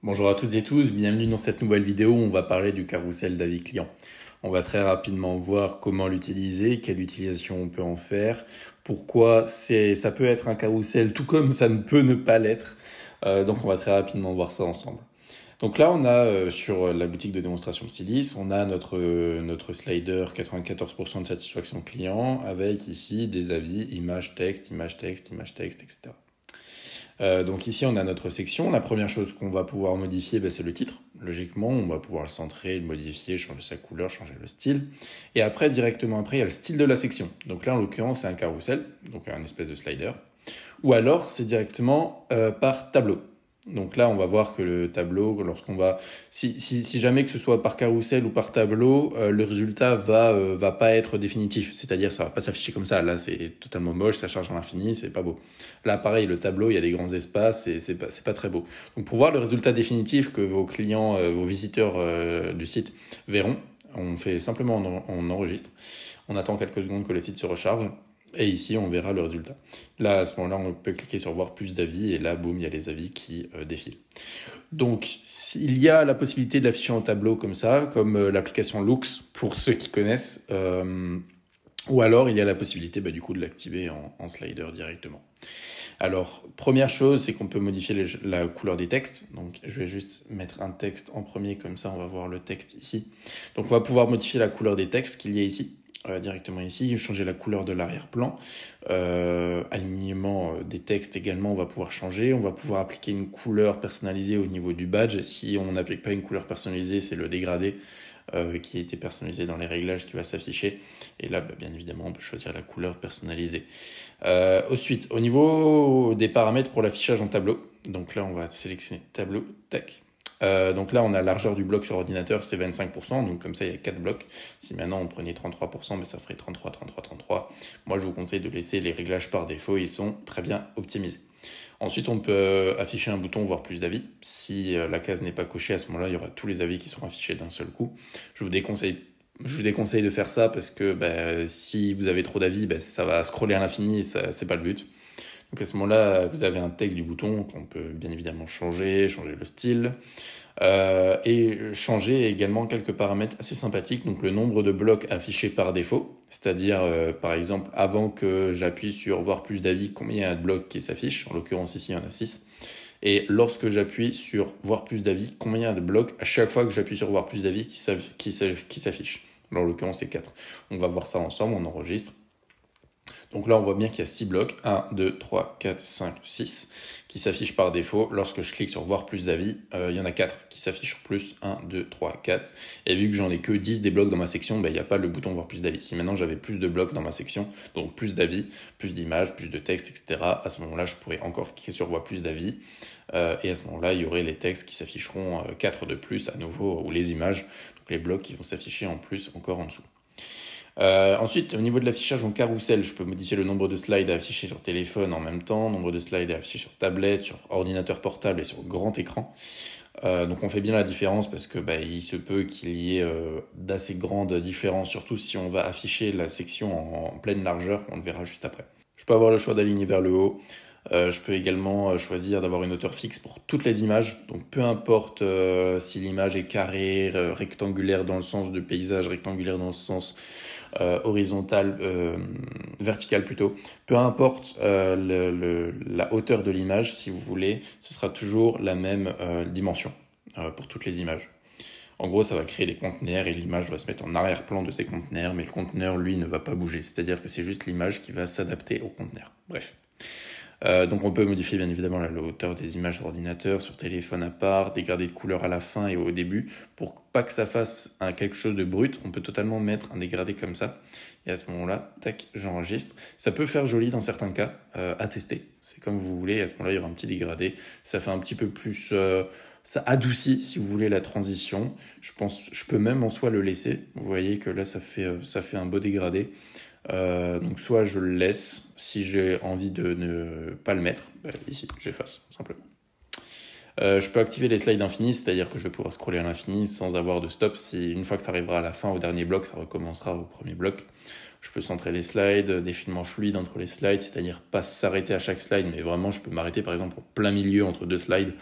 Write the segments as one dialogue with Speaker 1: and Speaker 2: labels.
Speaker 1: Bonjour à toutes et tous, bienvenue dans cette nouvelle vidéo où on va parler du carrousel d'avis client. On va très rapidement voir comment l'utiliser, quelle utilisation on peut en faire, pourquoi ça peut être un carrousel tout comme ça ne peut ne pas l'être. Donc on va très rapidement voir ça ensemble. Donc là on a sur la boutique de démonstration de Silice, on a notre slider 94% de satisfaction client avec ici des avis, image, texte, image, texte, image, texte, etc. Donc ici, on a notre section. La première chose qu'on va pouvoir modifier, c'est le titre. Logiquement, on va pouvoir le centrer, le modifier, changer sa couleur, changer le style. Et après, directement après, il y a le style de la section. Donc là, en l'occurrence, c'est un carrousel, donc un espèce de slider. Ou alors, c'est directement par tableau. Donc là, on va voir que le tableau, lorsqu'on va, si jamais que ce soit par carrousel ou par tableau, le résultat va pas être définitif. C'est-à-dire, ça va pas s'afficher comme ça. Là, c'est totalement moche, ça charge à l'infini, c'est pas beau. Là, pareil, le tableau, il y a des grands espaces et c'est pas très beau. Donc, pour voir le résultat définitif que vos clients, vos visiteurs du site verront, on fait simplement, on enregistre. On attend quelques secondes que le site se recharge. Et ici, on verra le résultat. Là, à ce moment-là, on peut cliquer sur voir plus d'avis et là, boum, il y a les avis qui défilent. Donc, il y a la possibilité de l'afficher en tableau comme ça, comme l'application Loox pour ceux qui connaissent. Ou alors, il y a la possibilité du coup de l'activer en slider directement. Alors, première chose, c'est qu'on peut modifier la couleur des textes. Donc, je vais juste mettre un texte en premier, comme ça, on va voir le texte ici. Donc, on va pouvoir modifier la couleur des textes qu'il y a ici. Directement ici, changer la couleur de l'arrière-plan, alignement des textes également, on va pouvoir changer, on va pouvoir appliquer une couleur personnalisée au niveau du badge. Si on n'applique pas une couleur personnalisée, c'est le dégradé qui a été personnalisé dans les réglages qui va s'afficher. Et là, bien évidemment, on peut choisir la couleur personnalisée. Ensuite, au niveau des paramètres pour l'affichage en tableau, donc là, on va sélectionner tableau, tac. Donc là, on a la largeur du bloc sur ordinateur, c'est 25%, donc comme ça, il y a 4 blocs. Si maintenant on prenait 33%, ça ferait 33, 33, 33. Moi, je vous conseille de laisser les réglages par défaut, ils sont très bien optimisés. Ensuite, on peut afficher un bouton voir plus d'avis. Si la case n'est pas cochée, à ce moment-là, il y aura tous les avis qui seront affichés d'un seul coup. Je vous déconseille de faire ça parce que si vous avez trop d'avis, ça va scroller à l'infini et ça, c'est pas le but. Donc à ce moment-là, vous avez un texte du bouton qu'on peut bien évidemment changer le style, et changer également quelques paramètres assez sympathiques. Donc le nombre de blocs affichés par défaut, c'est-à-dire par exemple avant que j'appuie sur voir plus d'avis, combien il y a de blocs qui s'affichent. En l'occurrence ici, il y en a 6. Et lorsque j'appuie sur voir plus d'avis, combien il y a de blocs à chaque fois que j'appuie sur voir plus d'avis qui s'affichent. Alors en l'occurrence, c'est 4. On va voir ça ensemble, on enregistre. Donc là, on voit bien qu'il y a 6 blocs, 1, 2, 3, 4, 5, 6, qui s'affichent par défaut. Lorsque je clique sur voir plus d'avis, il y en a 4 qui s'affichent en plus, 1, 2, 3, 4. Et vu que j'en ai que 10 des blocs dans ma section, il n'y a pas le bouton voir plus d'avis. Si maintenant j'avais plus de blocs dans ma section, donc plus d'avis, plus d'images, plus de texte, etc., à ce moment-là, je pourrais encore cliquer sur voir plus d'avis. Et à ce moment-là, il y aurait les textes qui s'afficheront 4 de plus à nouveau, ou les images, donc les blocs qui vont s'afficher en plus encore en dessous. Ensuite, au niveau de l'affichage en carrousel, je peux modifier le nombre de slides à afficher sur téléphone en même temps, nombre de slides à afficher sur tablette, sur ordinateur portable et sur grand écran. Donc on fait bien la différence parce que il se peut qu'il y ait d'assez grandes différences, surtout si on va afficher la section en pleine largeur, on le verra juste après. Je peux avoir le choix d'aligner vers le haut. Je peux également choisir d'avoir une hauteur fixe pour toutes les images. Donc peu importe si l'image est carrée, rectangulaire dans le sens de paysage, rectangulaire dans le sens horizontal, vertical plutôt. Peu importe la hauteur de l'image, si vous voulez, ce sera toujours la même dimension pour toutes les images. En gros, ça va créer des conteneurs et l'image va se mettre en arrière-plan de ces conteneurs, mais le conteneur, lui, ne va pas bouger. C'est-à-dire que c'est juste l'image qui va s'adapter au conteneur. Bref. Donc on peut modifier bien évidemment la hauteur des images d'ordinateur, sur téléphone à part, dégrader de couleur à la fin et au début. Pour pas que ça fasse quelque chose de brut, on peut totalement mettre un dégradé comme ça. Et à ce moment-là, tac, j'enregistre. Ça peut faire joli dans certains cas, à tester. C'est comme vous voulez, à ce moment-là, il y aura un petit dégradé. Ça fait un petit peu plus... ça adoucit, si vous voulez, la transition. Je peux même en soi le laisser. Vous voyez que là, ça fait un beau dégradé. Donc soit je le laisse, si j'ai envie de ne pas le mettre, ici, j'efface, simplement. Je peux activer les slides infinis, c'est-à-dire que je vais pouvoir scroller à l'infini sans avoir de stop. Une fois que ça arrivera à la fin, au dernier bloc, ça recommencera au premier bloc. Je peux centrer les slides, défilement fluide entre les slides, c'est-à-dire pas s'arrêter à chaque slide, mais vraiment je peux m'arrêter par exemple en plein milieu entre deux slides.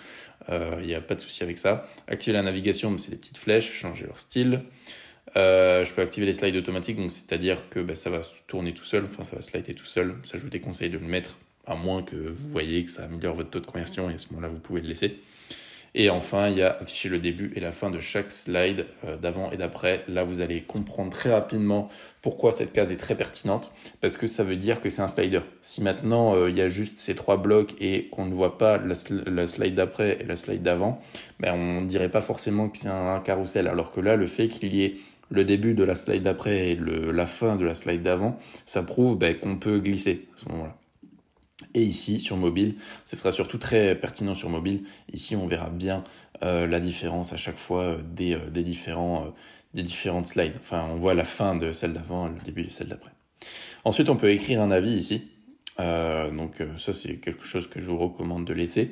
Speaker 1: Il n'y a pas de souci avec ça. Activer la navigation, c'est des petites flèches, changer leur style. Je peux activer les slides automatiques, donc c'est-à-dire que ça va tourner tout seul, enfin ça va slider tout seul. Ça, je vous déconseille de le mettre, à moins que vous voyez que ça améliore votre taux de conversion, et à ce moment-là, vous pouvez le laisser. Et enfin, il y a afficher le début et la fin de chaque slide d'avant et d'après. Là, vous allez comprendre très rapidement pourquoi cette case est très pertinente, parce que ça veut dire que c'est un slider. Si maintenant, il y a juste ces 3 blocs et qu'on ne voit pas la slide d'après et la slide d'avant, on ne dirait pas forcément que c'est un carrousel. Alors que là, le fait qu'il y ait le début de la slide d'après et la fin de la slide d'avant, ça prouve qu'on peut glisser à ce moment-là. Et ici, sur mobile, ce sera surtout très pertinent sur mobile. Ici, on verra bien la différence à chaque fois des différentes slides. Enfin, on voit la fin de celle d'avant et le début de celle d'après. Ensuite, on peut écrire un avis ici. Ça, c'est quelque chose que je vous recommande de laisser.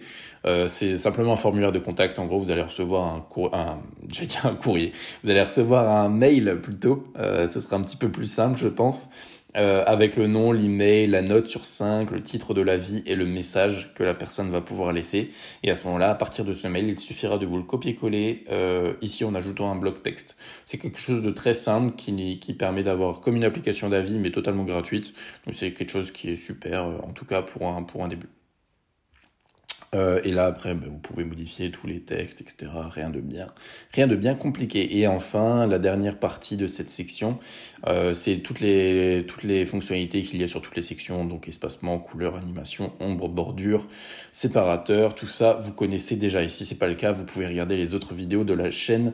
Speaker 1: C'est simplement un formulaire de contact. En gros, vous allez recevoir un courrier. Vous allez recevoir un mail plutôt. Ce sera un petit peu plus simple, je pense. Avec le nom, l'email, la note sur 5, le titre de l'avis et le message que la personne va pouvoir laisser. Et à ce moment-là, à partir de ce mail, il suffira de vous le copier-coller ici en ajoutant un bloc texte. C'est quelque chose de très simple qui permet d'avoir comme une application d'avis mais totalement gratuite. Donc c'est quelque chose qui est super, en tout cas pour un début. Et là après vous pouvez modifier tous les textes, etc. Rien de bien compliqué. Et enfin la dernière partie de cette section, c'est toutes les fonctionnalités qu'il y a sur toutes les sections, donc espacement, couleur, animation, ombre, bordure, séparateur, tout ça vous connaissez déjà. Et si c'est pas le cas, vous pouvez regarder les autres vidéos de la chaîne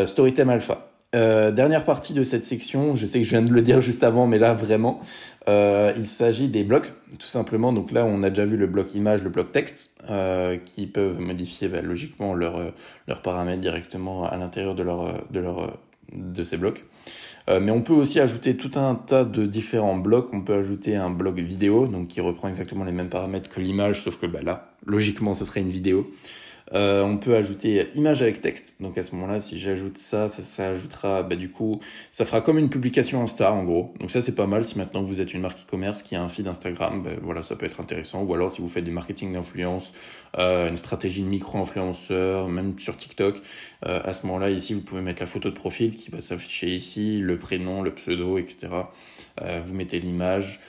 Speaker 1: Storytime Alpha. Dernière partie de cette section, je sais que je viens de le dire juste avant, mais là vraiment, il s'agit des blocs, tout simplement. Donc là, on a déjà vu le bloc image, le bloc texte, qui peuvent modifier logiquement leurs paramètres directement à l'intérieur de ces blocs. Mais on peut aussi ajouter tout un tas de différents blocs. On peut ajouter un bloc vidéo, donc qui reprend exactement les mêmes paramètres que l'image, sauf que là, logiquement, ce serait une vidéo. On peut ajouter image avec texte. Donc à ce moment-là, si j'ajoute ça ajoutera, du coup, ça fera comme une publication Insta en gros. Donc ça c'est pas mal si maintenant vous êtes une marque e-commerce qui a un feed Instagram, voilà, ça peut être intéressant. Ou alors si vous faites du marketing d'influence, une stratégie de micro-influenceur, même sur TikTok, à ce moment-là ici vous pouvez mettre la photo de profil qui va s'afficher ici, le prénom, le pseudo, etc. Vous mettez l'image.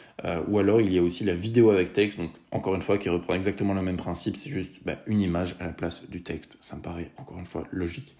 Speaker 1: Ou alors il y a aussi la vidéo avec texte, donc encore une fois qui reprend exactement le même principe, c'est juste une image à la place du texte, ça me paraît encore une fois logique.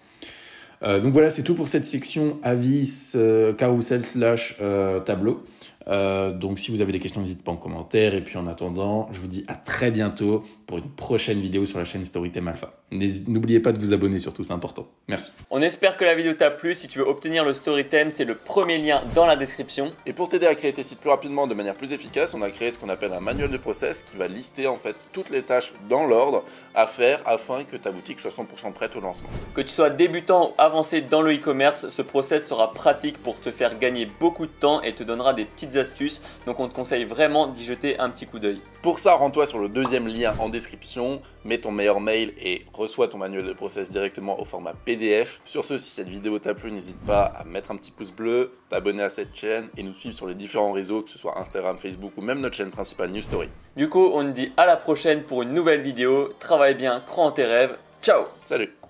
Speaker 1: Donc voilà, c'est tout pour cette section avis, carousel / tableau. Donc si vous avez des questions, n'hésitez pas en commentaire. Et puis en attendant, je vous dis à très bientôt pour une prochaine vidéo sur la chaîne Storytime Alpha. N'oubliez pas de vous abonner surtout, c'est important. Merci.
Speaker 2: On espère que la vidéo t'a plu. Si tu veux obtenir le Storytime, c'est le premier lien dans la description.
Speaker 1: Et pour t'aider à créer tes sites plus rapidement, de manière plus efficace, on a créé ce qu'on appelle un manuel de process qui va lister en fait toutes les tâches dans l'ordre à faire afin que ta boutique soit 100% prête au lancement.
Speaker 2: Que tu sois débutant ou avancé dans le e-commerce, ce process sera pratique pour te faire gagner beaucoup de temps et te donnera des petites astuces. Donc on te conseille vraiment d'y jeter un petit coup d'œil.
Speaker 1: Pour ça, rends-toi sur le deuxième lien en description, mets ton meilleur mail et reçois ton manuel de process directement au format PDF. Sur ce, si cette vidéo t'a plu, n'hésite pas à mettre un petit pouce bleu, t'abonner à cette chaîne et nous suivre sur les différents réseaux, que ce soit Instagram, Facebook ou même notre chaîne principale New Story.
Speaker 2: Du coup, on te dit à la prochaine pour une nouvelle vidéo. Travaille bien, crois en tes rêves. Ciao!
Speaker 1: Salut!